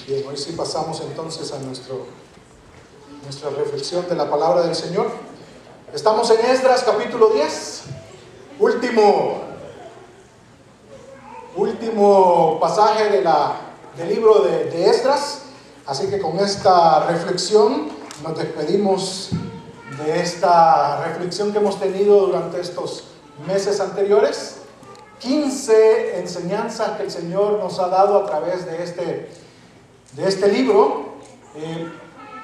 Bien, hoy sí pasamos entonces a nuestra reflexión de la palabra del Señor. Estamos en Esdras capítulo 10, último pasaje del libro de Esdras. Así que con esta reflexión nos despedimos de esta reflexión que hemos tenido durante estos meses anteriores. 15 enseñanzas que el Señor nos ha dado a través de este libro,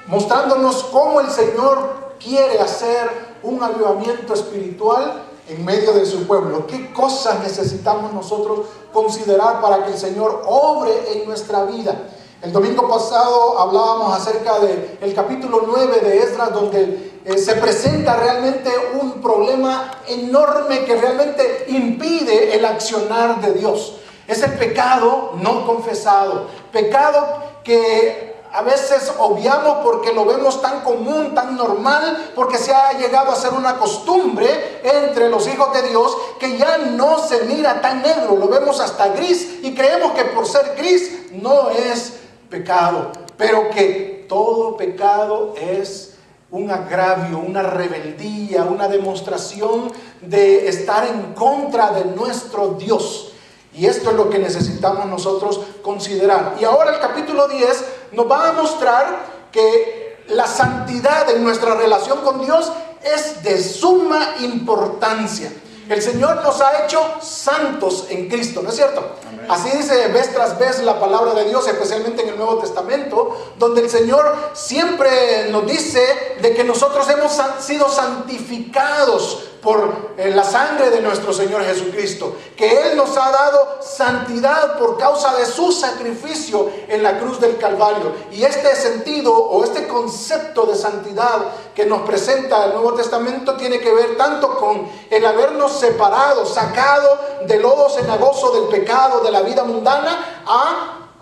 mostrándonos cómo el Señor quiere hacer un avivamiento espiritual en medio de su pueblo. ¿Qué cosas necesitamos nosotros considerar para que el Señor obre en nuestra vida? El domingo pasado hablábamos acerca del capítulo 9 de Esdras, donde se presenta realmente un problema enorme que realmente impide el accionar de Dios. Es el pecado no confesado, pecado que a veces obviamos porque lo vemos tan común, tan normal, porque se ha llegado a ser una costumbre entre los hijos de Dios que ya no se mira tan negro, lo vemos hasta gris y creemos que por ser gris no es pecado, pero que todo pecado es un agravio, una rebeldía, una demostración de estar en contra de nuestro Dios. Y esto es lo que necesitamos nosotros considerar. Y ahora el capítulo 10 nos va a mostrar que la santidad en nuestra relación con Dios es de suma importancia. El Señor nos ha hecho santos en Cristo, ¿no es cierto? Amén. Así dice vez tras vez la palabra de Dios, especialmente en el Nuevo Testamento, donde el Señor siempre nos dice de que nosotros hemos sido santificados por la sangre de nuestro Señor Jesucristo, que Él nos ha dado santidad por causa de su sacrificio en la cruz del Calvario. Y este sentido o este concepto de santidad que nos presenta el Nuevo Testamento tiene que ver tanto con el habernos separado, sacado del lodo cenagoso del pecado, de la vida mundana,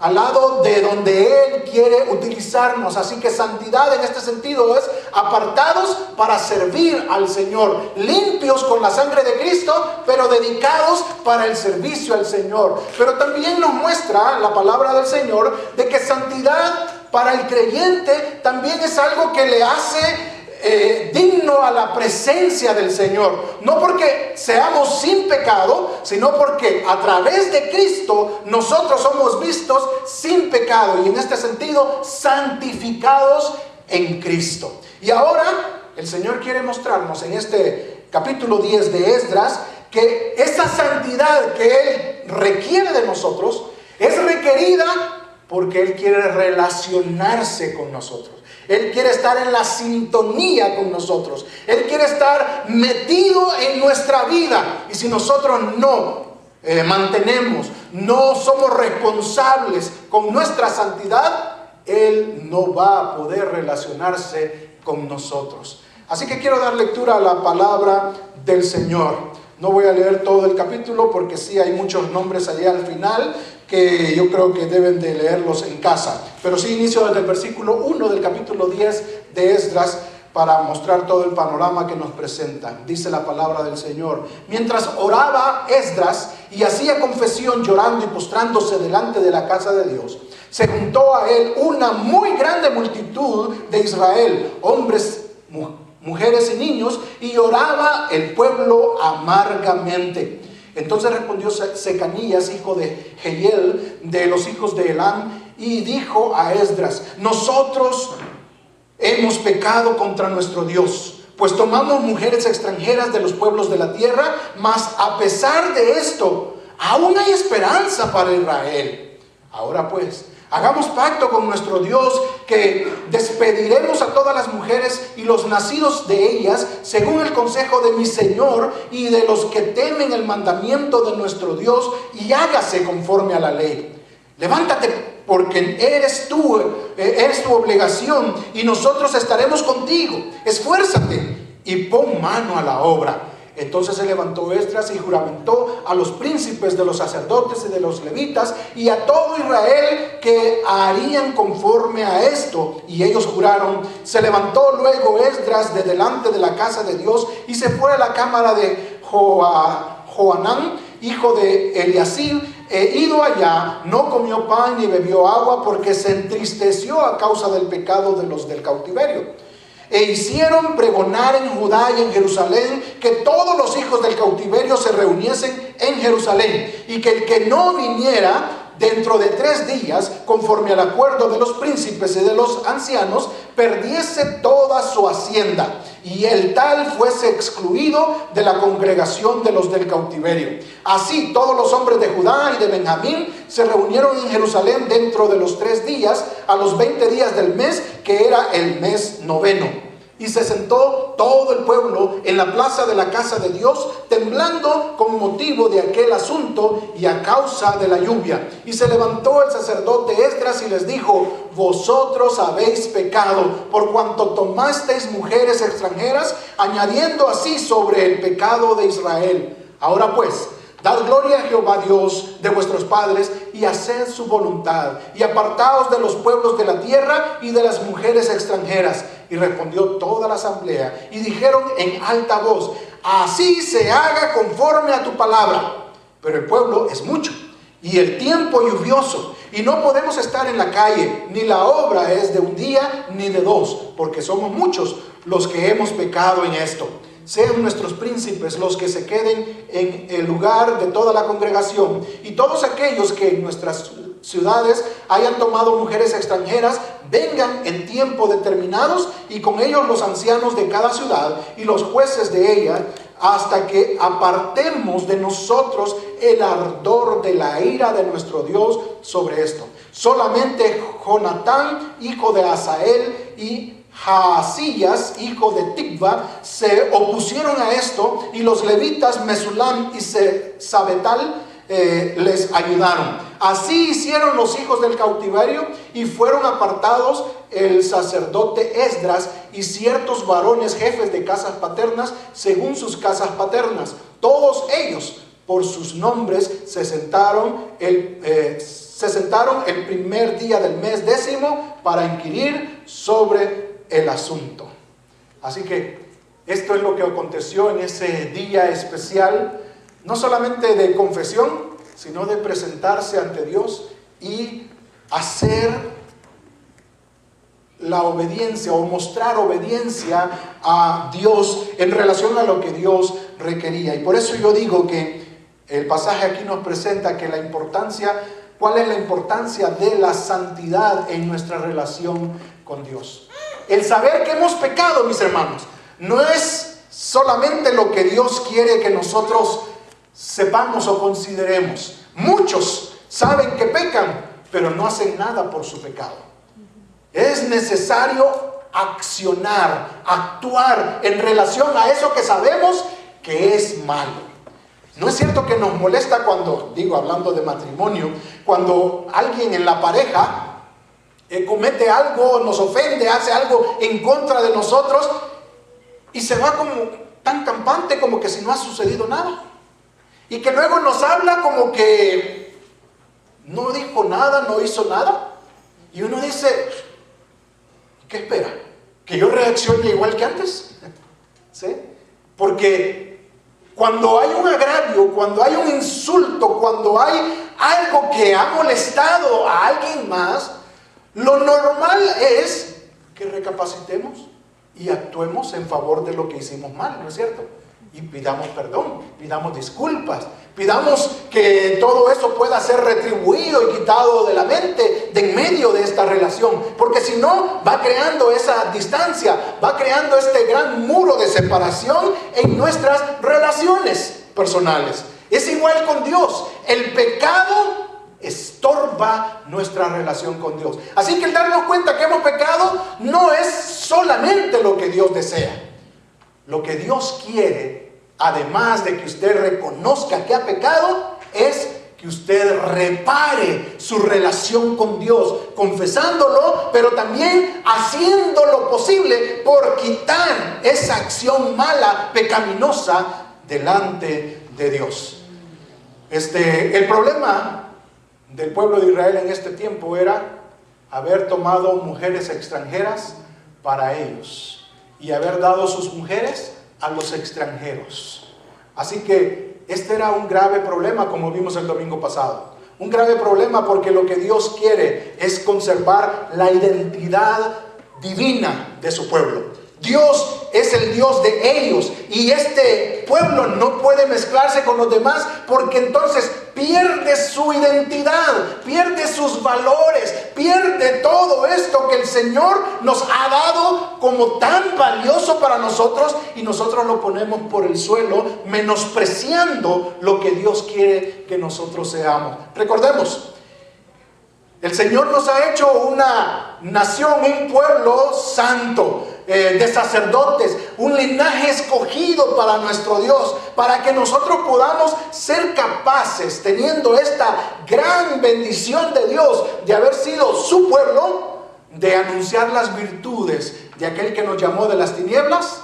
al lado de donde Él quiere utilizarnos. Así que santidad en este sentido es apartados para servir al Señor, limpios con la sangre de Cristo, pero dedicados para el servicio al Señor. Pero también nos muestra la palabra del Señor de que santidad para el creyente también es algo que le hace digno a la presencia del Señor, no porque seamos sin pecado, sino porque a través de Cristo nosotros somos vistos sin pecado y en este sentido santificados en Cristo. Y ahora el Señor quiere mostrarnos en este capítulo 10 de Esdras que esa santidad que Él requiere de nosotros es requerida porque Él quiere relacionarse con nosotros. Él quiere estar en la sintonía con nosotros. Él quiere estar metido en nuestra vida. Y si nosotros no mantenemos, no somos responsables con nuestra santidad, Él no va a poder relacionarse con nosotros. Así que quiero dar lectura a la palabra del Señor. No voy a leer todo el capítulo porque sí hay muchos nombres allá al final que yo creo que deben de leerlos en casa. Pero sí inicio desde el versículo 1 del capítulo 10 de Esdras para mostrar todo el panorama que nos presenta. Dice la palabra del Señor: mientras oraba Esdras y hacía confesión llorando y postrándose delante de la casa de Dios, se juntó a él una muy grande multitud de Israel, hombres, mujeres y niños, y lloraba el pueblo amargamente. Entonces respondió Secanías, hijo de Jehiel, de los hijos de Elam, y dijo a Esdras: nosotros hemos pecado contra nuestro Dios, pues tomamos mujeres extranjeras de los pueblos de la tierra, mas a pesar de esto, aún hay esperanza para Israel. Ahora pues, hagamos pacto con nuestro Dios, que despediremos a todas las mujeres y los nacidos de ellas, según el consejo de mi Señor y de los que temen el mandamiento de nuestro Dios, y hágase conforme a la ley. Levántate, porque eres tu obligación, y nosotros estaremos contigo. Esfuérzate y pon mano a la obra. Entonces se levantó Esdras y juramentó a los príncipes de los sacerdotes y de los levitas y a todo Israel que harían conforme a esto. Y ellos juraron. Se levantó luego Esdras de delante de la casa de Dios y se fue a la cámara de Johanán, hijo de Eliasib, ido allá, no comió pan ni bebió agua, porque se entristeció a causa del pecado de los del cautiverio. E hicieron pregonar en Judá y en Jerusalén que todos los hijos del cautiverio se reuniesen en Jerusalén, y que el que no viniera dentro de 3 días, conforme al acuerdo de los príncipes y de los ancianos, perdiese toda su hacienda, y el tal fuese excluido de la congregación de los del cautiverio. Así todos los hombres de Judá y de Benjamín se reunieron en Jerusalén dentro de los 3 días, a los 20 días del mes, que era el mes 9. Y se sentó todo el pueblo en la plaza de la casa de Dios, temblando con motivo de aquel asunto y a causa de la lluvia. Y se levantó el sacerdote Esdras y les dijo: vosotros habéis pecado, por cuanto tomasteis mujeres extranjeras, añadiendo así sobre el pecado de Israel. Ahora pues, dad gloria a Jehová Dios de vuestros padres, y haced su voluntad, y apartaos de los pueblos de la tierra y de las mujeres extranjeras. Y respondió toda la asamblea, y dijeron en alta voz: así se haga conforme a tu palabra. Pero el pueblo es mucho, y el tiempo lluvioso, y no podemos estar en la calle, ni la obra es de un día ni de 2, porque somos muchos los que hemos pecado en esto. Sean nuestros príncipes los que se queden en el lugar de toda la congregación, y todos aquellos que en nuestras ciudades hayan tomado mujeres extranjeras, vengan en tiempo determinados, y con ellos los ancianos de cada ciudad y los jueces de ella, hasta que apartemos de nosotros el ardor de la ira de nuestro Dios sobre esto. Solamente Jonatán, hijo de Asael, y Jaasías, hijo de Tikva, se opusieron a esto, y los levitas Mesulam y Sabetal les ayudaron. Así hicieron los hijos del cautiverio, y fueron apartados el sacerdote Esdras y ciertos varones jefes de casas paternas según sus casas paternas. Todos ellos por sus nombres se sentaron el primer día del mes 10 para inquirir sobre el asunto. Así que esto es lo que aconteció en ese día especial, no solamente de confesión, sino de presentarse ante Dios y hacer la obediencia, o mostrar obediencia a Dios en relación a lo que Dios requería. Y por eso yo digo que el pasaje aquí nos presenta que ¿cuál es la importancia de la santidad en nuestra relación con Dios? El saber que hemos pecado, mis hermanos, no es solamente lo que Dios quiere que nosotros sepamos o consideremos. Muchos saben que pecan, pero no hacen nada por su pecado. Es necesario accionar, actuar en relación a eso que sabemos que es malo. ¿No es cierto que nos molesta cuando, hablando de matrimonio, cuando alguien en la pareja comete algo, nos ofende, hace algo en contra de nosotros, y se va como tan campante como que si no ha sucedido nada? Y que luego nos habla como que no dijo nada, no hizo nada. Y uno dice: ¿qué espera? ¿Que yo reaccione igual que antes? ¿Sí? Porque cuando hay un agravio, cuando hay un insulto, cuando hay algo que ha molestado a alguien más, lo normal es que recapacitemos y actuemos en favor de lo que hicimos mal, ¿no es cierto? Y pidamos perdón, pidamos disculpas, pidamos que todo eso pueda ser retribuido y quitado de la mente, de en medio de esta relación, porque si no, va creando esa distancia, va creando este gran muro de separación en nuestras relaciones personales. Es igual con Dios. El pecado estorba nuestra relación con Dios. Así que el darnos cuenta que hemos pecado no es solamente lo que Dios desea. Lo que Dios quiere, además de que usted reconozca que ha pecado, es que usted repare su relación con Dios, confesándolo, pero también haciendo lo posible por quitar esa acción mala, pecaminosa, delante de Dios. El problema del pueblo de Israel en este tiempo era haber tomado mujeres extranjeras para ellos y haber dado sus mujeres a los extranjeros. Así que este era un grave problema, como vimos el domingo pasado. Un grave problema, porque lo que Dios quiere es conservar la identidad divina de su pueblo. Dios es el Dios de ellos, y este pueblo no puede mezclarse con los demás, porque entonces pierde su identidad, pierde sus valores, pierde todo esto que el Señor nos ha dado como tan valioso para nosotros, y nosotros lo ponemos por el suelo, menospreciando lo que Dios quiere que nosotros seamos. Recordemos, el Señor nos ha hecho una nación, un pueblo santo, de sacerdotes, un linaje escogido para nuestro Dios, para que nosotros podamos ser capaces, teniendo esta gran bendición de Dios, de haber sido su pueblo, de anunciar las virtudes de aquel que nos llamó de las tinieblas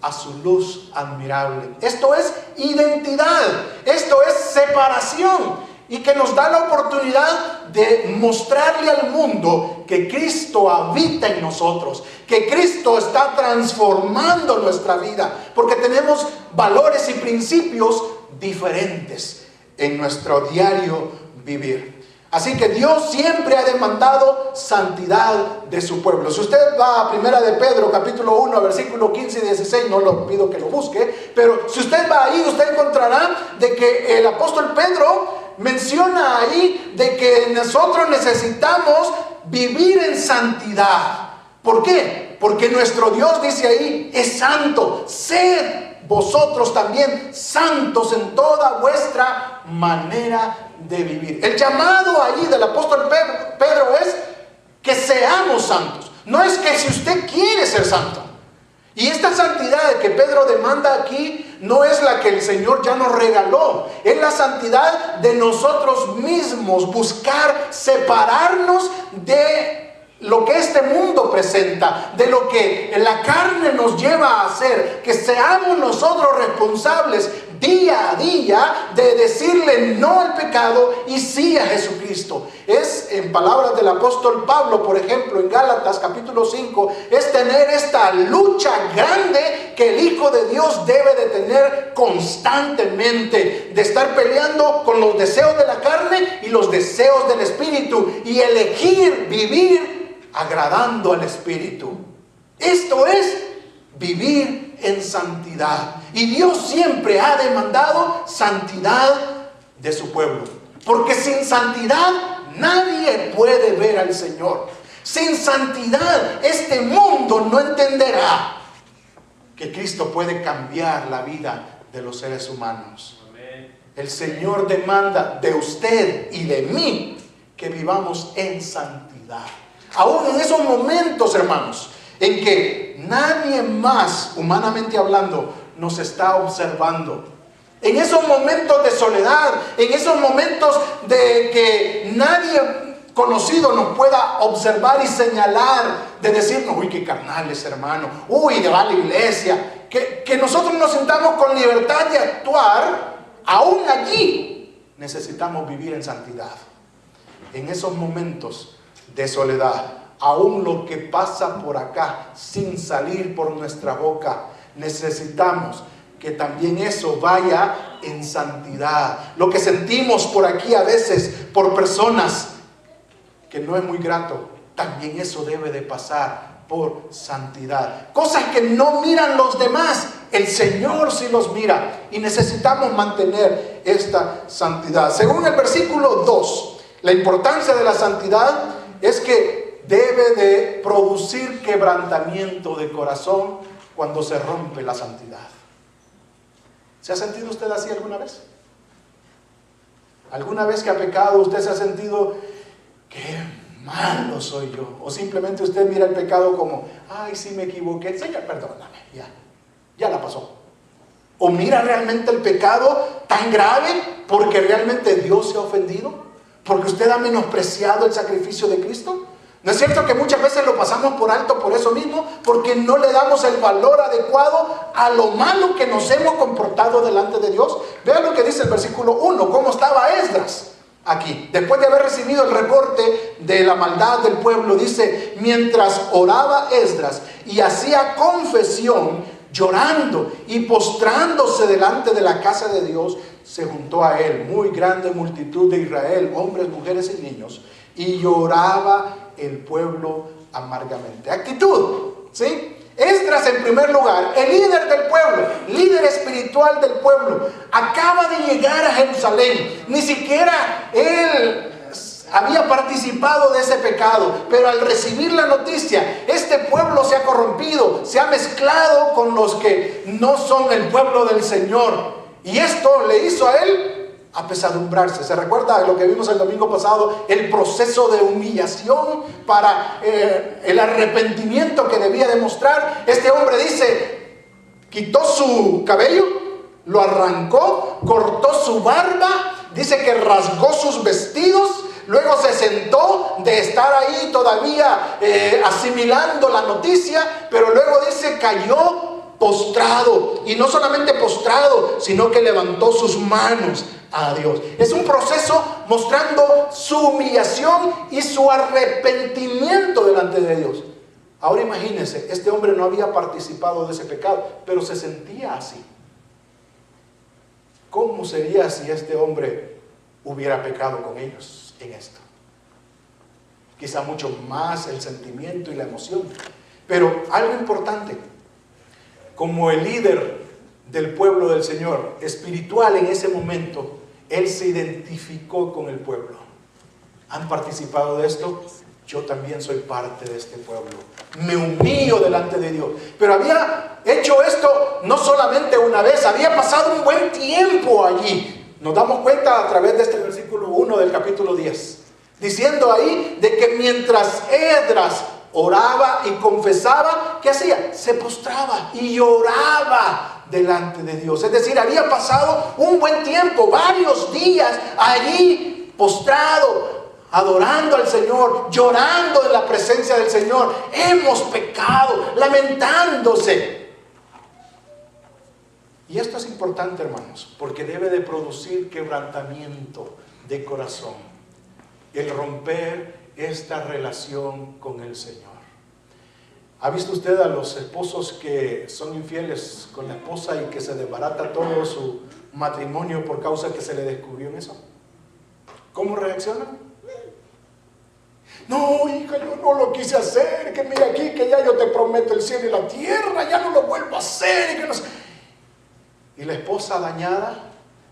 a su luz admirable. Esto es identidad, esto es separación, y que nos da la oportunidad de mostrarle al mundo que Cristo habita en nosotros, que Cristo está transformando nuestra vida, porque tenemos valores y principios diferentes en nuestro diario vivir. Así que Dios siempre ha demandado santidad de su pueblo. Si usted va a 1 de Pedro, capítulo 1, versículo 15 y 16, no lo pido que lo busque, pero si usted va ahí, usted encontrará de que el apóstol Pedro menciona ahí de que nosotros necesitamos vivir en santidad. ¿Por qué? Porque nuestro Dios, dice ahí, es santo. Sed vosotros también santos en toda vuestra manera de vivir. El llamado allí del apóstol Pedro es que seamos santos. No es que si usted quiere ser santo. Y esta santidad que Pedro demanda aquí no es la que el Señor ya nos regaló. Es la santidad de nosotros mismos, buscar separarnos de lo que este mundo presenta, de lo que la carne nos lleva a hacer, que seamos nosotros responsables día a día de decirle no al pecado y sí a Jesucristo. Es, en palabras del apóstol Pablo, por ejemplo, en Gálatas capítulo 5, es tener esta lucha grande que el Hijo de Dios debe de tener constantemente, de estar peleando con los deseos de la carne y los deseos del Espíritu, y elegir vivir agradando al Espíritu. Esto es vivir en santidad. Y Dios siempre ha demandado santidad de su pueblo, porque sin santidad nadie puede ver al Señor. Sin santidad este mundo no entenderá que Cristo puede cambiar la vida de los seres humanos. Amén. El Señor demanda de usted y de mí que vivamos en santidad. Aún en esos momentos, hermanos, en que nadie más, humanamente hablando, nos está observando. En esos momentos de soledad, en esos momentos de que nadie conocido nos pueda observar y señalar, de decirnos, uy, qué carnales, hermano, uy, de va la iglesia, que nosotros nos sintamos con libertad de actuar, aún allí necesitamos vivir en santidad. En esos momentos de soledad, aún lo que pasa por acá sin salir por nuestra boca, necesitamos que también eso vaya en santidad. Lo que sentimos por aquí a veces por personas que no es muy grato, también eso debe de pasar por santidad. Cosas que no miran los demás, el Señor sí los mira, y necesitamos mantener esta santidad. Según el versículo 2, la importancia de la santidad es que debe de producir quebrantamiento de corazón cuando se rompe la santidad. ¿Se ha sentido usted así alguna vez? ¿Alguna vez que ha pecado usted se ha sentido qué malo soy yo? O simplemente usted mira el pecado como, ay, sí me equivoqué, Señor, perdóname, ya la pasó. O mira realmente el pecado tan grave porque realmente Dios se ha ofendido, porque usted ha menospreciado el sacrificio de Cristo. ¿No es cierto que muchas veces lo pasamos por alto por eso mismo? Porque no le damos el valor adecuado a lo malo que nos hemos comportado delante de Dios. Vean lo que dice el versículo 1, cómo estaba Esdras aquí. Después de haber recibido el reporte de la maldad del pueblo, dice, mientras oraba Esdras y hacía confesión, llorando y postrándose delante de la casa de Dios, se juntó a él muy grande multitud de Israel, hombres, mujeres y niños, y lloraba el pueblo amargamente. Actitud, ¿sí? Esdras, en primer lugar, el líder del pueblo, líder espiritual del pueblo, acaba de llegar a Jerusalén. Ni siquiera él había participado de ese pecado, pero al recibir la noticia, este pueblo se ha corrompido, se ha mezclado con los que no son el pueblo del Señor, y esto le hizo a él apesadumbrarse. ¿Se recuerda lo que vimos el domingo pasado? El proceso de humillación para el arrepentimiento que debía demostrar. Este hombre dice, quitó su cabello, lo arrancó, cortó su barba, dice que rasgó sus vestidos, luego se sentó de estar ahí todavía asimilando la noticia, pero luego dice cayó postrado, y no solamente postrado, sino que levantó sus manos a Dios. Es un proceso mostrando su humillación y su arrepentimiento delante de Dios. Ahora imagínense, este hombre no había participado de ese pecado, pero se sentía así. ¿Cómo sería si este hombre hubiera pecado con ellos en esto? Quizá mucho más el sentimiento y la emoción. Pero algo importante, como el líder del pueblo del Señor, espiritual en ese momento, él se identificó con el pueblo. ¿Han participado de esto? Yo también soy parte de este pueblo. Me humillo delante de Dios. Pero había hecho esto no solamente una vez, había pasado un buen tiempo allí. Nos damos cuenta a través de este versículo 1 del capítulo 10. Diciendo ahí de que mientras Esdras oraba y confesaba, ¿qué hacía? Se postraba y lloraba delante de Dios. Es decir, había pasado un buen tiempo, varios días allí postrado, adorando al Señor, llorando en la presencia del Señor. Hemos pecado, lamentándose. Y esto es importante, hermanos, porque debe de producir quebrantamiento de corazón, el romper esta relación con el Señor. ¿Ha visto usted a los esposos que son infieles con la esposa y que se desbarata todo su matrimonio por causa que se le descubrió en eso? ¿Cómo reaccionan? No, hija, yo no lo quise hacer, que mira aquí, que ya yo te prometo el cielo y la tierra, ya no lo vuelvo a hacer. Y, que no sé. Y la esposa dañada,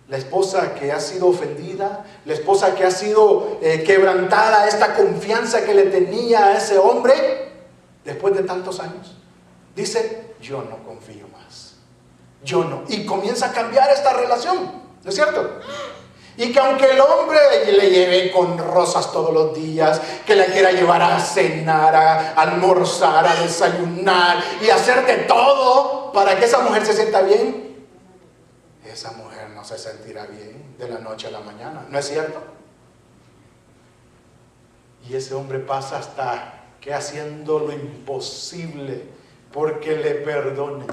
la esposa que ha sido ofendida, la esposa que ha sido quebrantada, esta confianza que le tenía a ese hombre, después de tantos años, dice, yo no confío más, yo no. Y comienza a cambiar esta relación, ¿no es cierto? Y que aunque el hombre le lleve con rosas todos los días, que la quiera llevar a cenar, a almorzar, a desayunar y hacer de todo para que esa mujer se sienta bien, esa mujer no se sentirá bien de la noche a la mañana, ¿no es cierto? Y ese hombre pasa hasta que haciendo lo imposible porque le perdonen.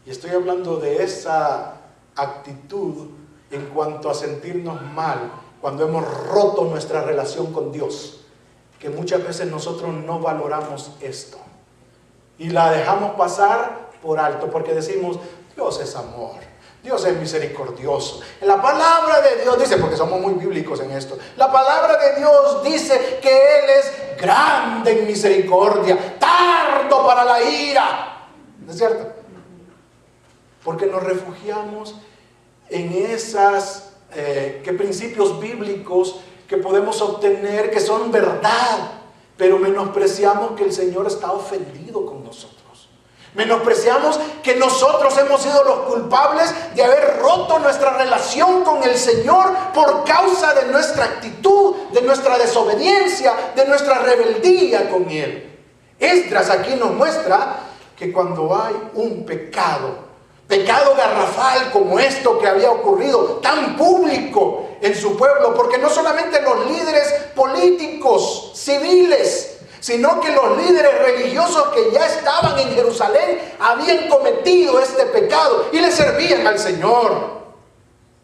Y estoy hablando de esa actitud en cuanto a sentirnos mal cuando hemos roto nuestra relación con Dios, que muchas veces nosotros no valoramos esto y la dejamos pasar por alto porque decimos, Dios es amor, Dios es misericordioso. La palabra de Dios dice, porque somos muy bíblicos en esto, la palabra de Dios dice que Él es grande en misericordia, tardo para la ira. ¿No es cierto? Porque nos refugiamos en esas principios bíblicos que podemos obtener, que son verdad, pero menospreciamos que el Señor está ofendido con nosotros. Menospreciamos que nosotros hemos sido los culpables de haber roto nuestra relación con el Señor por causa de nuestra actitud, de nuestra desobediencia, de nuestra rebeldía con Él. Esdras aquí nos muestra que cuando hay un pecado garrafal como esto que había ocurrido, tan público en su pueblo, porque no solamente los líderes políticos, civiles, sino que los líderes religiosos que ya estaban en Jerusalén habían cometido este pecado y le servían al Señor.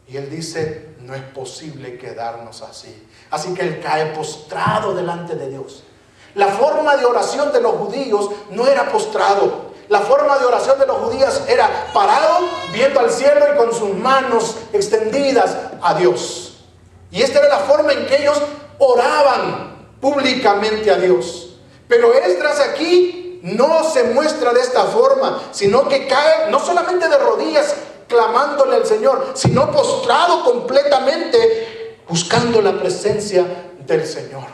Y él dice, no es posible quedarnos así. Así que él cae postrado delante de Dios. La forma de oración de los judíos no era postrado. La forma de oración de los judíos era parado, viendo al cielo y con sus manos extendidas a Dios. Y esta era la forma en que ellos oraban públicamente a Dios. Pero Esdras aquí no se muestra de esta forma, sino que cae no solamente de rodillas clamándole al Señor, sino postrado completamente buscando la presencia del Señor.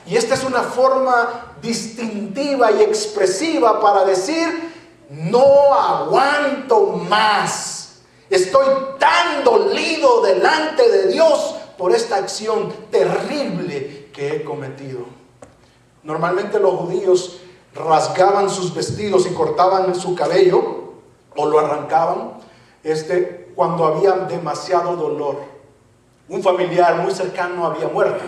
Y esta es una forma distintiva y expresiva para decir: no aguanto más. Estoy tan dolido delante de Dios por esta acción terrible que he cometido. Normalmente los judíos rasgaban sus vestidos y cortaban su cabello o lo arrancaban cuando había demasiado dolor. Un familiar muy cercano había muerto.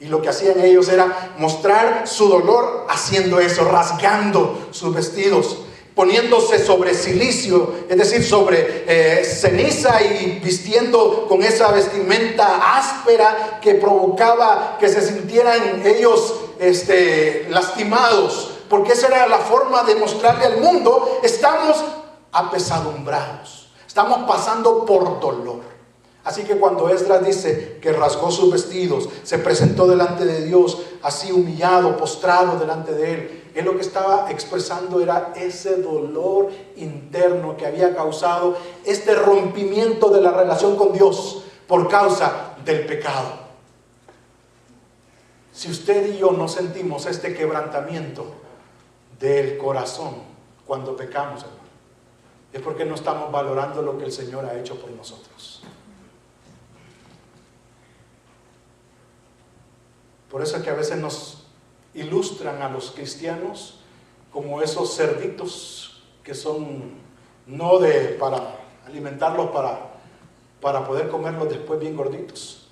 Y lo que hacían ellos era mostrar su dolor haciendo eso, rasgando sus vestidos, poniéndose sobre silicio, es decir, sobre ceniza, y vistiendo con esa vestimenta áspera que provocaba que se sintieran ellos lastimados, porque esa era la forma de mostrarle al mundo: estamos apesadumbrados, estamos pasando por dolor. Así que cuando Esdras dice que rasgó sus vestidos, se presentó delante de Dios así humillado, postrado delante de él lo que estaba expresando era ese dolor interno que había causado este rompimiento de la relación con Dios por causa del pecado. Si usted y yo no sentimos este quebrantamiento del corazón cuando pecamos, hermano, es porque no estamos valorando lo que el Señor ha hecho por nosotros. Por eso es que a veces nos ilustran a los cristianos como esos cerditos que son no para alimentarlos para poder comerlos después bien gorditos,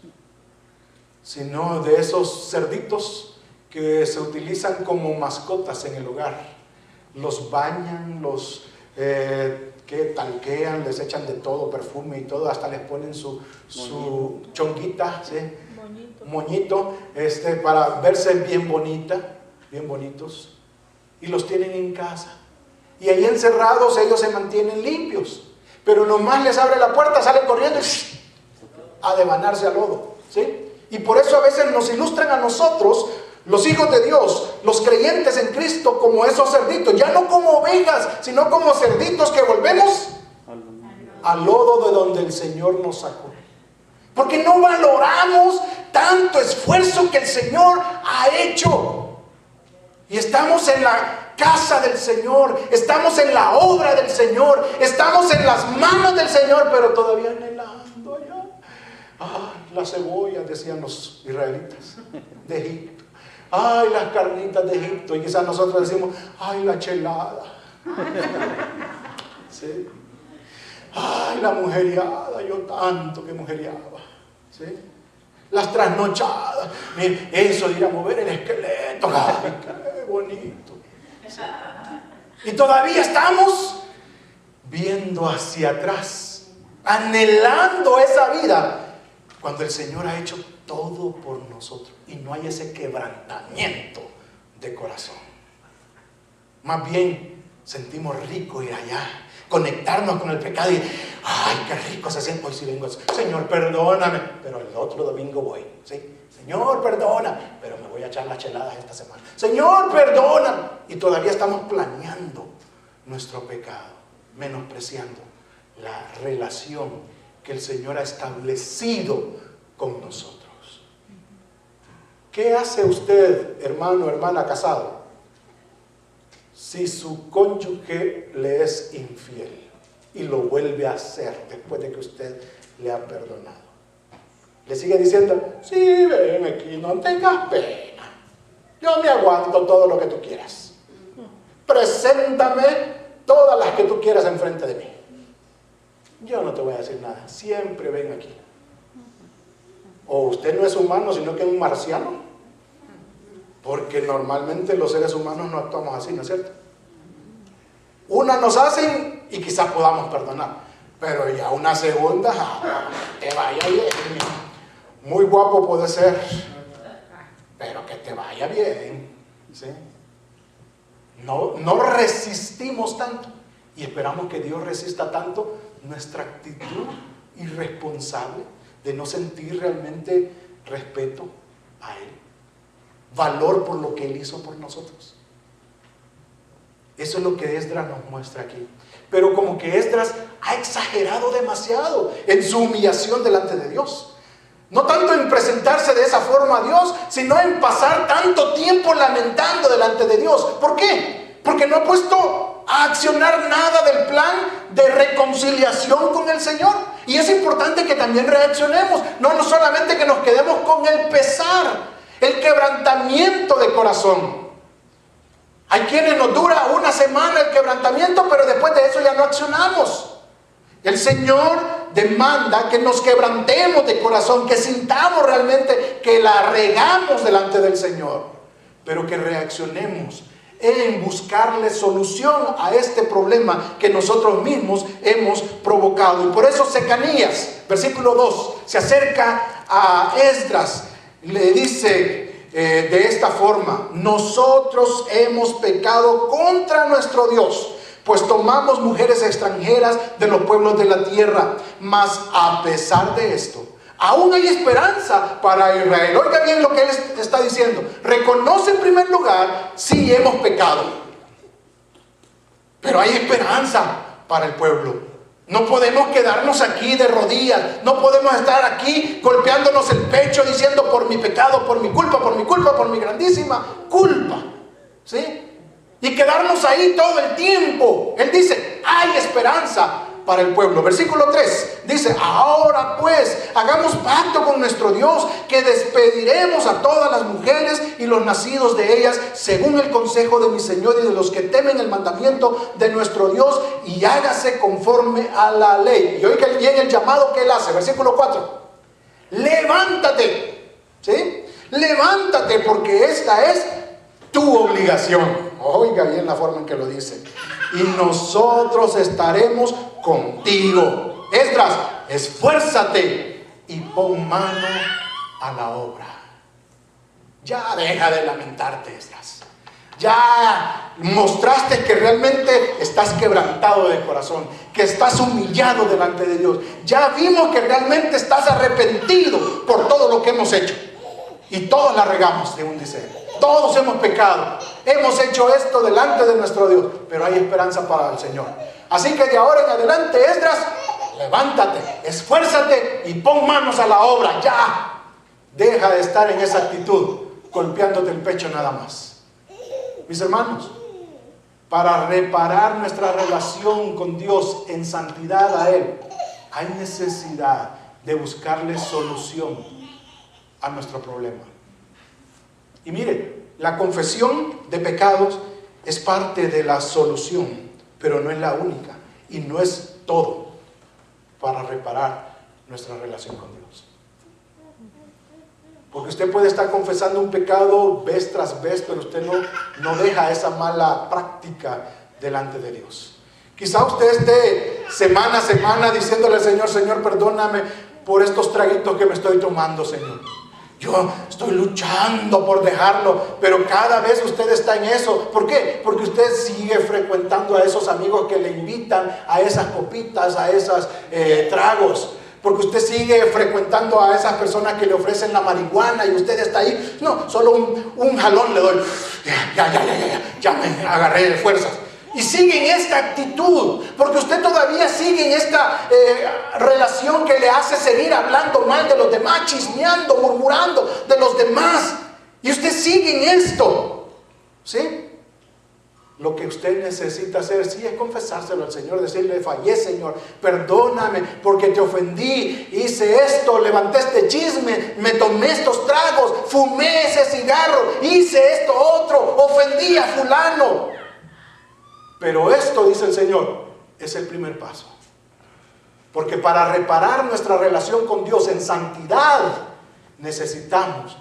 sino de esos cerditos que se utilizan como mascotas en el hogar. Los bañan, los que talquean, les echan de todo, perfume y todo, hasta les ponen su chonguita, ¿sí? Moñito, para verse bien bonitos, y los tienen en casa, y ahí encerrados ellos se mantienen limpios, pero nomás les abre la puerta, salen corriendo a devanarse al lodo, ¿sí? Y por eso a veces nos ilustran a nosotros, los hijos de Dios, los creyentes en Cristo, como esos cerditos, ya no como ovejas, sino como cerditos que volvemos al lodo de donde el Señor nos sacó. Porque no valoramos tanto esfuerzo que el Señor ha hecho. Y estamos en la casa del Señor, estamos en la obra del Señor, estamos en las manos del Señor, pero todavía anhelando allá. Ay, las cebollas, decían los israelitas de Egipto. Ay, las carnitas de Egipto. Y quizás nosotros decimos: ay, la chelada. ¿Sí? Ay, la mujeriada, yo tanto que mujeriaba. ¿Sí? Las trasnochadas. Miren, eso de ir a mover el esqueleto. Ay, qué bonito. ¿Sí? Y todavía estamos viendo hacia atrás, anhelando esa vida, cuando el Señor ha hecho todo por nosotros y no hay ese quebrantamiento de corazón. Más bien sentimos rico ir allá, conectarnos con el pecado y ay, qué rico se siente. Hoy sí vengo, Señor, perdóname, pero el otro domingo voy, ¿sí? Señor, perdona, pero me voy a echar las cheladas esta semana. Señor, perdona. Y todavía estamos planeando nuestro pecado, menospreciando la relación que el Señor ha establecido con nosotros. ¿Qué hace usted, hermano, hermana, casado, si su cónyuge le es infiel y lo vuelve a hacer después de que usted le ha perdonado? Le sigue diciendo: sí, ven aquí, no tengas pena, yo me aguanto todo lo que tú quieras, preséntame todas las que tú quieras enfrente de mí, yo no te voy a decir nada, siempre ven aquí. O usted no es humano, sino que es un marciano, porque normalmente los seres humanos no actuamos así, ¿no es cierto? Una nos hacen y quizás podamos perdonar, pero ya una segunda, te vaya bien. Muy guapo puede ser, pero que te vaya bien, ¿sí? no resistimos tanto y esperamos que Dios resista tanto nuestra actitud irresponsable de no sentir realmente respeto a Él, valor por lo que Él hizo por nosotros. Eso es lo que Esdras nos muestra aquí. Pero como que Esdras ha exagerado demasiado en su humillación delante de Dios. No tanto en presentarse de esa forma a Dios, sino en pasar tanto tiempo lamentando delante de Dios. ¿Por qué? Porque no ha puesto a accionar nada del plan de reconciliación con el Señor. Y es importante que también reaccionemos. No solamente que nos quedemos con el pesar, el quebrantamiento de corazón. Hay quienes nos dura una semana el quebrantamiento, pero después de eso ya no accionamos. El Señor demanda que nos quebrantemos de corazón, que sintamos realmente que la regamos delante del Señor, pero que reaccionemos en buscarle solución a este problema que nosotros mismos hemos provocado. Y por eso Secanías, versículo 2, se acerca a Esdras, le dice de esta forma: nosotros hemos pecado contra nuestro Dios, pues tomamos mujeres extranjeras de los pueblos de la tierra. Mas a pesar de esto, aún hay esperanza para Israel. Oiga bien lo que él está diciendo. Reconoce en primer lugar, sí hemos pecado, pero hay esperanza para el pueblo. No podemos quedarnos aquí de rodillas. No podemos estar aquí golpeándonos el pecho diciendo: por mi pecado, por mi culpa, por mi culpa, por mi grandísima culpa. ¿Sí? Y quedarnos ahí todo el tiempo. Él dice: hay esperanza para el pueblo. Versículo 3 dice: ahora pues, hagamos pacto con nuestro Dios, que despediremos a todas las mujeres y los nacidos de ellas, según el consejo de mi Señor y de los que temen el mandamiento de nuestro Dios, y hágase conforme a la ley. Y oiga bien el llamado que él hace. Versículo 4: levántate, ¿sí? Levántate, porque esta es tu obligación. Oiga bien la forma en que lo dice: y nosotros estaremos contigo. Esdras, esfuérzate y pon mano a la obra. Ya deja de lamentarte, Esdras. Ya mostraste que realmente estás quebrantado de corazón, que estás humillado delante de Dios. Ya vimos que realmente estás arrepentido por todo lo que hemos hecho. Y todos la regamos, según dice él. Todos hemos pecado. Hemos hecho esto delante de nuestro Dios, pero hay esperanza para el Señor. Así que de ahora en adelante, Esdras, levántate, esfuérzate y pon manos a la obra. Ya, deja de estar en esa actitud, golpeándote el pecho nada más. Mis hermanos, para reparar nuestra relación con Dios en santidad a Él, hay necesidad de buscarle solución a nuestro problema. Y mire, la confesión de pecados es parte de la solución, pero no es la única y no es todo para reparar nuestra relación con Dios. Porque usted puede estar confesando un pecado vez tras vez, pero usted no deja esa mala práctica delante de Dios. Quizá usted esté semana a semana diciéndole al Señor: Señor, perdóname por estos traguitos que me estoy tomando, Señor. Yo estoy luchando por dejarlo, pero cada vez usted está en eso. ¿Por qué? Porque usted sigue frecuentando a esos amigos que le invitan a esas copitas, a esos tragos. Porque usted sigue frecuentando a esas personas que le ofrecen la marihuana y usted está ahí. No, solo un jalón le doy. Ya me agarré de fuerzas. Y sigue en esta actitud, porque usted todavía sigue en esta relación que le hace seguir hablando mal de los demás, chismeando, murmurando de los demás. Y usted sigue en esto, ¿sí? Lo que usted necesita hacer, sí, es confesárselo al Señor, decirle: fallé, Señor, perdóname porque te ofendí, hice esto, levanté este chisme, me tomé estos tragos, fumé ese cigarro, hice esto otro, ofendí a fulano. Pero esto, dice el Señor, es el primer paso. Porque para reparar nuestra relación con Dios en santidad, necesitamos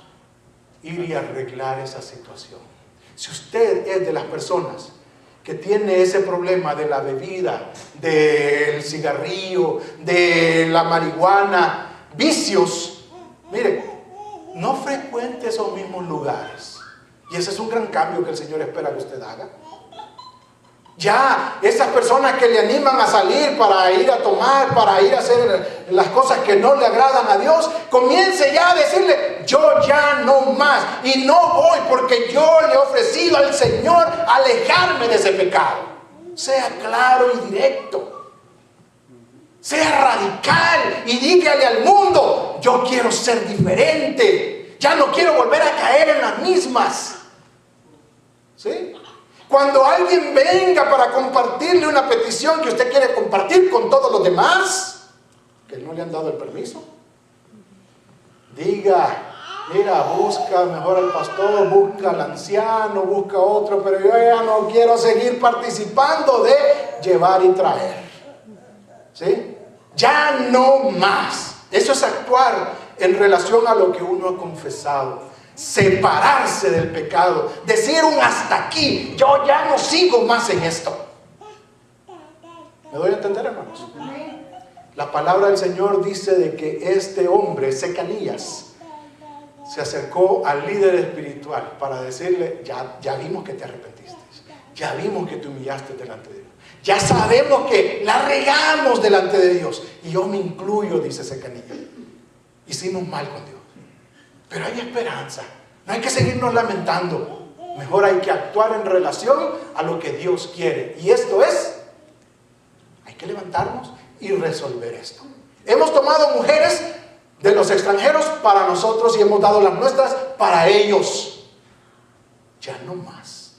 ir y arreglar esa situación. Si usted es de las personas que tiene ese problema de la bebida, del cigarrillo, de la marihuana, vicios, mire, no frecuente esos mismos lugares. Y ese es un gran cambio que el Señor espera que usted haga. Ya, esas personas que le animan a salir para ir a tomar, para ir a hacer las cosas que no le agradan a Dios, comience ya a decirle: yo ya no más, y no voy porque yo le he ofrecido al Señor alejarme de ese pecado. Sea claro y directo, sea radical y dígale al mundo: yo quiero ser diferente, ya no quiero volver a caer en las mismas. ¿Sí? Cuando alguien venga para compartirle una petición que usted quiere compartir con todos los demás, que no le han dado el permiso, diga: mira, busca mejor al pastor, busca al anciano, busca otro, pero yo ya no quiero seguir participando de llevar y traer. ¿Sí? Ya no más. Eso es actuar en relación a lo que uno ha confesado. Separarse del pecado, decir un hasta aquí, yo ya no sigo más en esto. ¿Me doy a entender, hermanos? La palabra del Señor dice de que este hombre, Secanías, se acercó al líder espiritual para decirle: ya vimos que te arrepentiste, ya vimos que te humillaste delante de Dios, ya sabemos que la regamos delante de Dios, y yo me incluyo, dice Secanías, hicimos mal con Dios. Pero hay esperanza, no hay que seguirnos lamentando, mejor hay que actuar en relación a lo que Dios quiere, y esto es, hay que levantarnos y resolver esto. Hemos tomado mujeres de los extranjeros para nosotros y hemos dado las nuestras para ellos. Ya no más.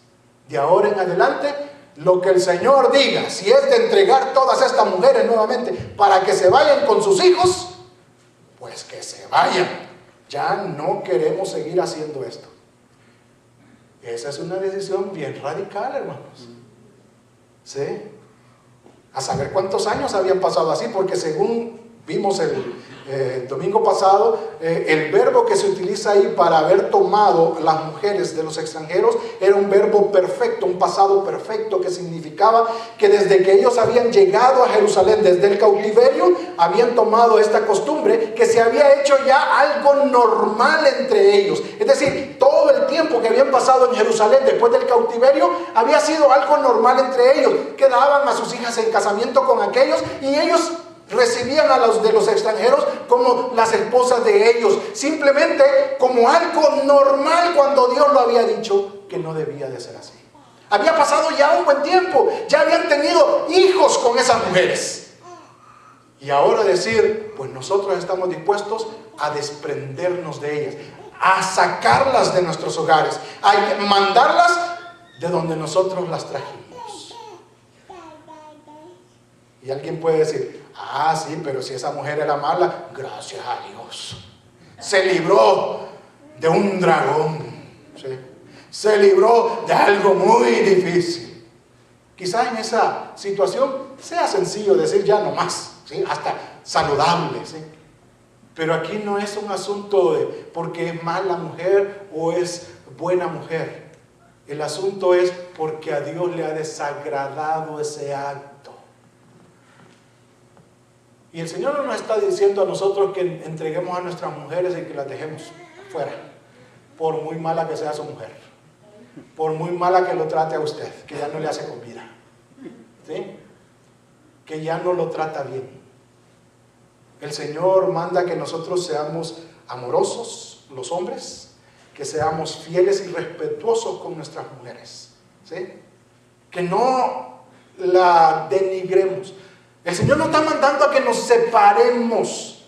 De ahora en adelante, lo que el Señor diga, si es de entregar todas estas mujeres nuevamente para que se vayan con sus hijos, pues que se vayan. Ya no queremos seguir haciendo esto. Esa es una decisión bien radical, hermanos. ¿Sí? A saber cuántos años habían pasado así, porque según vimos el domingo pasado, el verbo que se utiliza ahí para haber tomado las mujeres de los extranjeros era un verbo perfecto, un pasado perfecto, que significaba que desde que ellos habían llegado a Jerusalén, desde el cautiverio, habían tomado esta costumbre, que se había hecho ya algo normal entre ellos. Es decir, todo el tiempo que habían pasado en Jerusalén después del cautiverio había sido algo normal entre ellos, que daban a sus hijas en casamiento con aquellos, y ellos recibían a los de los extranjeros como las esposas de ellos, simplemente como algo normal, cuando Dios lo había dicho que no debía de ser así. Había pasado ya un buen tiempo, ya habían tenido hijos con esas mujeres, y ahora decir: pues nosotros estamos dispuestos a desprendernos de ellas, a sacarlas de nuestros hogares, a mandarlas de donde nosotros las trajimos. Y alguien puede decir: ah, sí, pero si esa mujer era mala, gracias a Dios, se libró de un dragón, ¿sí? Se libró de algo muy difícil. Quizás en esa situación sea sencillo decir: ya no más, ¿sí? Hasta saludable, ¿sí? Pero aquí no es un asunto de porque es mala mujer o es buena mujer. El asunto es porque a Dios le ha desagradado ese acto. Y el Señor no nos está diciendo a nosotros que entreguemos a nuestras mujeres y que las dejemos fuera, por muy mala que sea su mujer, por muy mala que lo trate a usted, que ya no le hace comida, ¿sí? Que ya no lo trata bien. El Señor manda que nosotros seamos amorosos, los hombres, que seamos fieles y respetuosos con nuestras mujeres, ¿sí? Que no la denigremos. El Señor no está mandando a que nos separemos.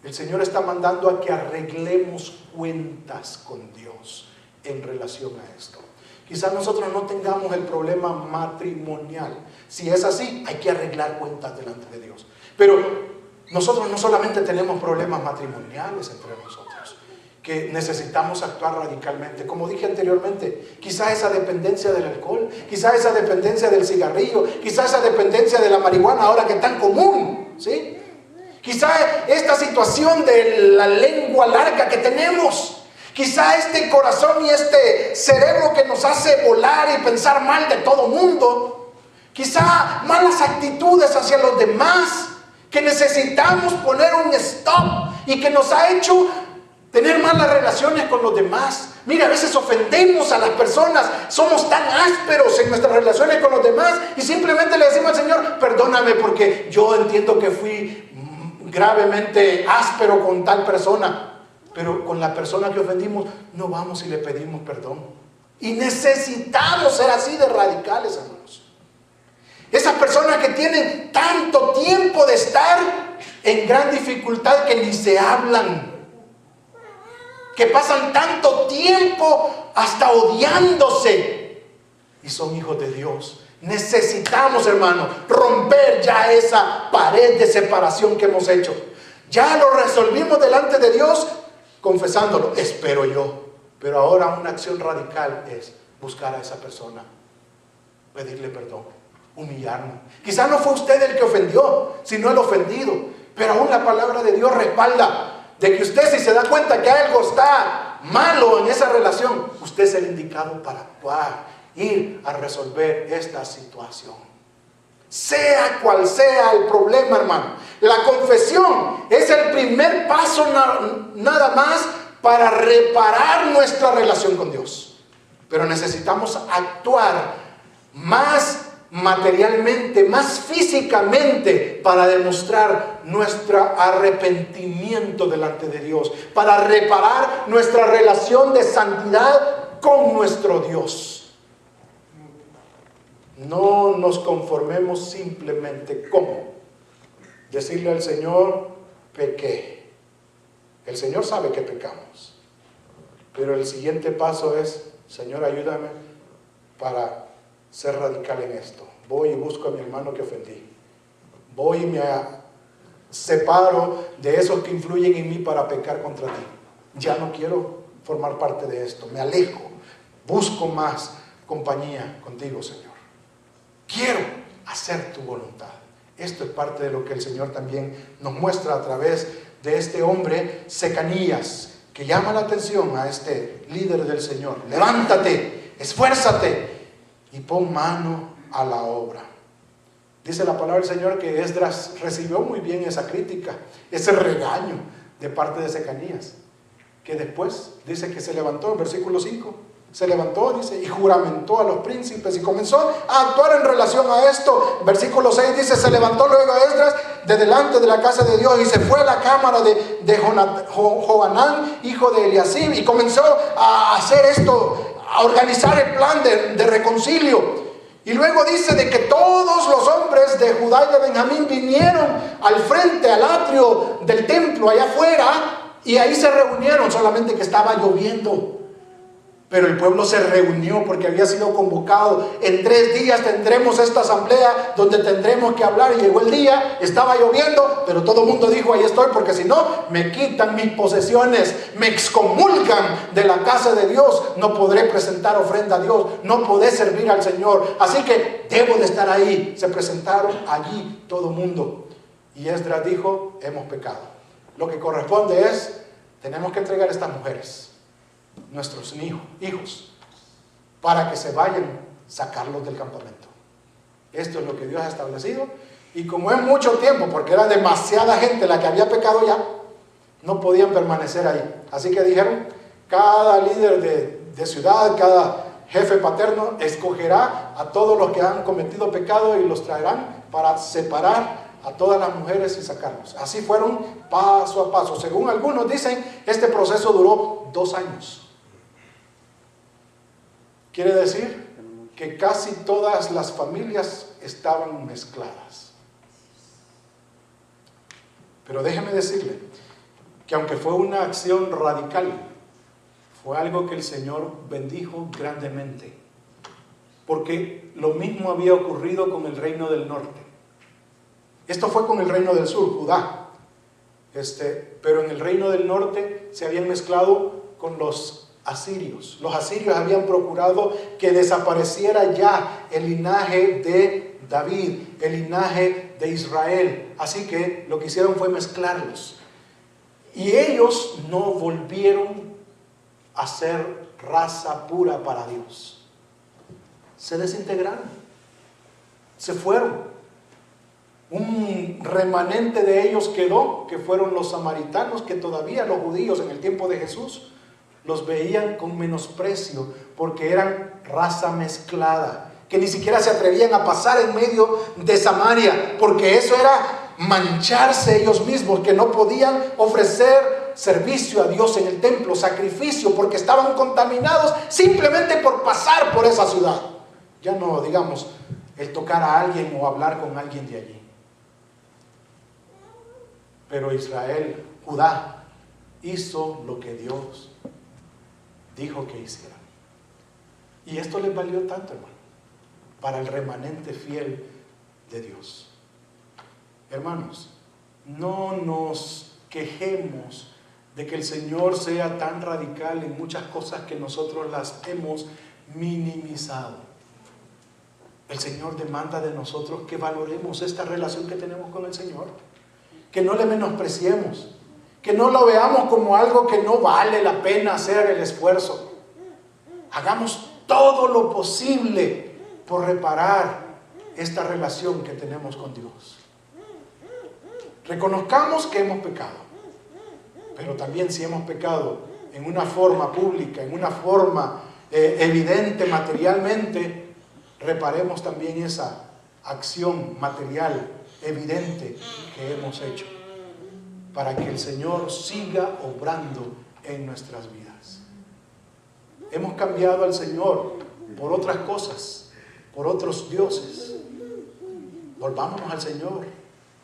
El Señor está mandando a que arreglemos cuentas con Dios en relación a esto. Quizás nosotros no tengamos el problema matrimonial. Si es así, hay que arreglar cuentas delante de Dios. Pero nosotros no solamente tenemos problemas matrimoniales entre nosotros, que necesitamos actuar radicalmente. Como dije anteriormente, quizás esa dependencia del alcohol, quizás esa dependencia del cigarrillo, quizás esa dependencia de la marihuana ahora que es tan común, ¿sí? Quizás esta situación de la lengua larga que tenemos, quizás este corazón y este cerebro que nos hace volar y pensar mal de todo mundo, quizás malas actitudes hacia los demás, que necesitamos poner un stop y que nos ha hecho tener malas relaciones con los demás. Mira, a veces ofendemos a las personas, somos tan ásperos en nuestras relaciones con los demás y simplemente le decimos al Señor, perdóname porque yo entiendo que fui gravemente áspero con tal persona, pero con la persona que ofendimos no vamos y le pedimos perdón. Y necesitamos ser así de radicales, hermanos. Esas personas que tienen tanto tiempo de estar en gran dificultad que ni se hablan, que pasan tanto tiempo hasta odiándose y son hijos de Dios. Necesitamos, hermano, romper ya esa pared de separación que hemos hecho. Ya lo resolvimos delante de Dios confesándolo, espero yo. Pero ahora una acción radical es buscar a esa persona, pedirle perdón, humillarnos. Quizá no fue usted el que ofendió, sino el ofendido, pero aún la palabra de Dios respalda de que usted, si se da cuenta que algo está malo en esa relación, usted es el indicado para actuar, ir a resolver esta situación. Sea cual sea el problema, hermano, la confesión es el primer paso nada más para reparar nuestra relación con Dios. Pero necesitamos actuar más materialmente, más físicamente, para demostrar nuestro arrepentimiento delante de Dios, para reparar nuestra relación de santidad con nuestro Dios. No nos conformemos simplemente con decirle al Señor, pequé. El Señor sabe que pecamos, pero el siguiente paso es, Señor, ayúdame para ser radical en esto. Voy y busco a mi hermano que ofendí. Voy y me separo de esos que influyen en mí para pecar contra ti. Ya no quiero formar parte de esto. Me alejo. Busco más compañía contigo, Señor. Quiero hacer tu voluntad. Esto es parte de lo que el Señor también nos muestra a través de este hombre Secanías, que llama la atención a este líder del Señor. Levántate, esfuérzate y pon mano a la obra. Dice la palabra del Señor que Esdras recibió muy bien esa crítica, ese regaño de parte de Secanías, que después dice que se levantó en versículo 5, se levantó, dice, y juramentó a los príncipes y comenzó a actuar en relación a esto. Versículo 6 dice, se levantó luego Esdras de delante de la casa de Dios y se fue a la cámara de Johanán, hijo de Eliasib, y comenzó a hacer esto, a organizar el plan de reconcilio. Y luego dice de que todos los hombres de Judá y de Benjamín vinieron al frente, al atrio del templo, allá afuera, y ahí se reunieron, solamente que estaba lloviendo. Pero el pueblo se reunió porque había sido convocado. En 3 días tendremos esta asamblea donde tendremos que hablar. Y llegó el día, estaba lloviendo, pero todo el mundo dijo, ahí estoy, porque si no, me quitan mis posesiones, me excomulgan de la casa de Dios. No podré presentar ofrenda a Dios, no podré servir al Señor. Así que debo de estar ahí. Se presentaron allí todo el mundo. Y Esdras dijo, hemos pecado. Lo que corresponde es, tenemos que entregar a estas mujeres, nuestros hijos, para que se vayan, sacarlos del campamento. Esto es lo que Dios ha establecido. Y como es mucho tiempo, porque era demasiada gente la que había pecado ya, no podían permanecer ahí. Así que dijeron, cada líder de ciudad, cada jefe paterno escogerá a todos los que han cometido pecado y los traerán para separar a todas las mujeres y sacarlos. Así fueron paso a paso. Según algunos dicen, este proceso duró 2 años. Quiere decir que casi todas las familias estaban mezcladas. Pero déjeme decirle que aunque fue una acción radical, fue algo que el Señor bendijo grandemente. Porque lo mismo había ocurrido con el reino del norte. Esto fue con el reino del sur, Judá. Pero en el reino del norte se habían mezclado con los asirios. Los asirios habían procurado que desapareciera ya el linaje de David, el linaje de Israel. Así que lo que hicieron fue mezclarlos. Y ellos no volvieron a ser raza pura para Dios. Se desintegraron. Se fueron. Un remanente de ellos quedó, que fueron los samaritanos, que todavía los judíos en el tiempo de Jesús los veían con menosprecio porque eran raza mezclada, que ni siquiera se atrevían a pasar en medio de Samaria, porque eso era mancharse ellos mismos, que no podían ofrecer servicio a Dios en el templo, sacrificio, porque estaban contaminados simplemente por pasar por esa ciudad. Ya no digamos el tocar a alguien o hablar con alguien de allí. Pero Israel, Judá, hizo lo que Dios dijo que hicieran. Y esto les valió tanto, hermano, para el remanente fiel de Dios. Hermanos, no nos quejemos de que el Señor sea tan radical en muchas cosas que nosotros las hemos minimizado. El Señor demanda de nosotros que valoremos esta relación que tenemos con el Señor, que no le menospreciemos, que no lo veamos como algo que no vale la pena hacer el esfuerzo. Hagamos todo lo posible por reparar esta relación que tenemos con Dios. Reconozcamos que hemos pecado, pero también si hemos pecado en una forma pública, en una forma evidente materialmente, reparemos también esa acción material evidente que hemos hecho, para que el Señor siga obrando en nuestras vidas. Hemos cambiado al Señor por otras cosas, por otros dioses. Volvámonos al Señor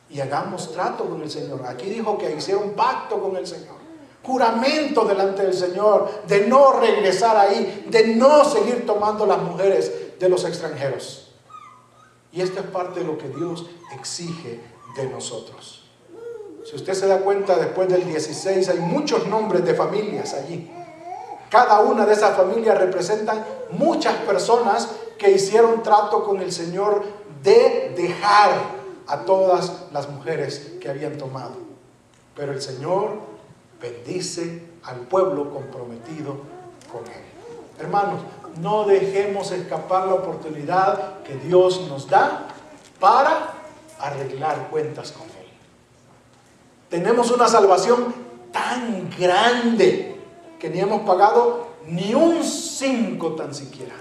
y hagamos trato con el Señor. Aquí dijo que hicieron pacto con el Señor, juramento delante del Señor, de no regresar ahí, de no seguir tomando las mujeres de los extranjeros. Y esto es parte de lo que Dios exige de nosotros. Si usted se da cuenta, después del 16 hay muchos nombres de familias allí. Cada una de esas familias representan muchas personas que hicieron trato con el Señor de dejar a todas las mujeres que habían tomado. Pero el Señor bendice al pueblo comprometido con Él. Hermanos, no dejemos escapar la oportunidad que Dios nos da para arreglar cuentas con Él. Tenemos una salvación tan grande que ni hemos pagado ni un 5 tan siquiera.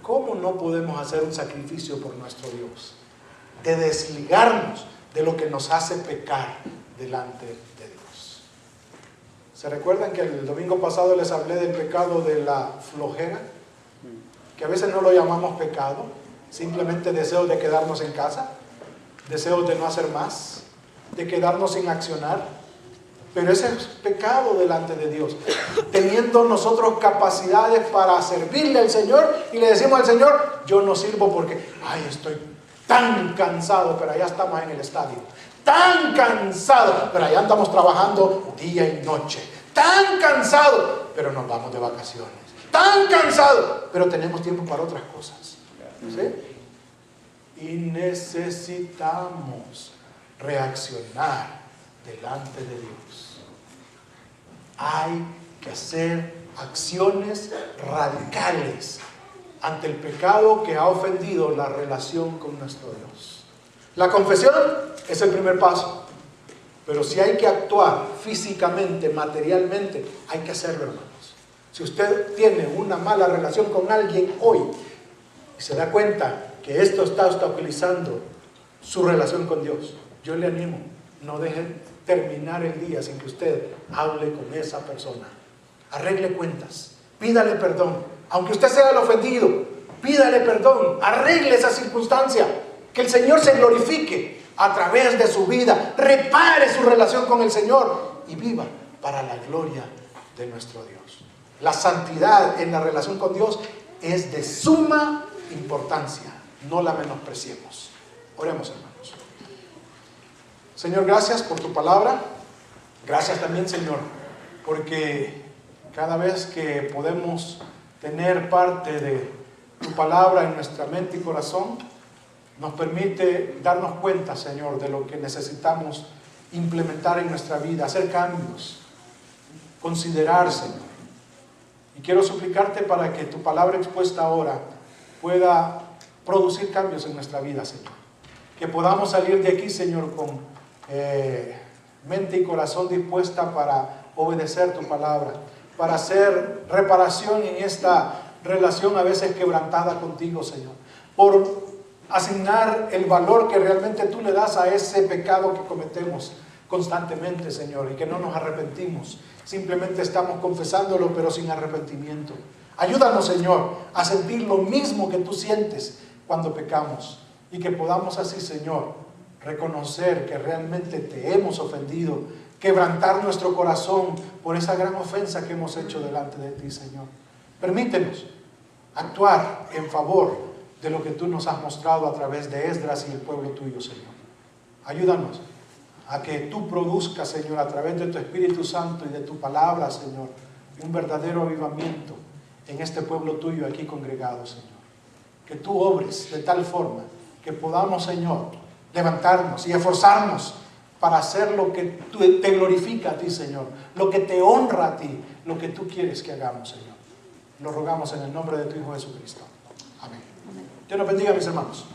¿Cómo no podemos hacer un sacrificio por nuestro Dios? De desligarnos de lo que nos hace pecar delante de Dios. ¿Se recuerdan que el domingo pasado les hablé del pecado de la flojera? Que a veces no lo llamamos pecado, simplemente deseos de quedarnos en casa, deseos de no hacer más, de quedarnos sin accionar. Pero ese es pecado delante de Dios. Teniendo nosotros capacidades para servirle al Señor y le decimos al Señor, yo no sirvo porque, estoy tan cansado, pero allá estamos en el estadio. Tan cansado, pero allá andamos trabajando día y noche. Tan cansado, pero nos vamos de vacaciones. Tan cansado, pero tenemos tiempo para otras cosas. ¿Sí? Y necesitamos reaccionar delante de Dios. Hay que hacer acciones radicales ante el pecado que ha ofendido la relación con nuestro Dios. La confesión es el primer paso, pero si hay que actuar físicamente, materialmente, hay que hacerlo, hermanos. Si usted tiene una mala relación con alguien hoy y se da cuenta que esto está obstaculizando su relación con Dios, yo le animo, no deje terminar el día sin que usted hable con esa persona. Arregle cuentas, pídale perdón. Aunque usted sea el ofendido, pídale perdón, arregle esa circunstancia. Que el Señor se glorifique a través de su vida, repare su relación con el Señor y viva para la gloria de nuestro Dios. La santidad en la relación con Dios es de suma importancia, no la menospreciemos. Oremos, hermanos. Señor, gracias por tu palabra. Gracias también, Señor, porque cada vez que podemos tener parte de tu palabra en nuestra mente y corazón, nos permite darnos cuenta, Señor, de lo que necesitamos implementar en nuestra vida, hacer cambios, considerar, Señor. Y quiero suplicarte para que tu palabra expuesta ahora pueda producir cambios en nuestra vida, Señor. Que podamos salir de aquí, Señor, con mente y corazón dispuesta para obedecer tu palabra, para hacer reparación en esta relación a veces quebrantada contigo, Señor. Por asignar el valor que realmente tú le das a ese pecado que cometemos constantemente, Señor, y que no nos arrepentimos. Simplemente estamos confesándolo, pero sin arrepentimiento. Ayúdanos, Señor, a sentir lo mismo que tú sientes cuando pecamos, y que podamos así, Señor, reconocer que realmente te hemos ofendido, quebrantar nuestro corazón por esa gran ofensa que hemos hecho delante de ti, Señor. Permítenos actuar en favor de lo que tú nos has mostrado a través de Esdras y el pueblo tuyo, Señor. Ayúdanos a que tú produzcas, Señor, a través de tu Espíritu Santo y de tu palabra, Señor, un verdadero avivamiento en este pueblo tuyo aquí congregado, Señor. Que tú obres de tal forma que podamos, Señor, levantarnos y esforzarnos para hacer lo que te glorifica a ti, Señor, lo que te honra a ti, lo que tú quieres que hagamos, Señor. Lo rogamos en el nombre de tu Hijo Jesucristo. Amén. Dios nos bendiga, mis hermanos.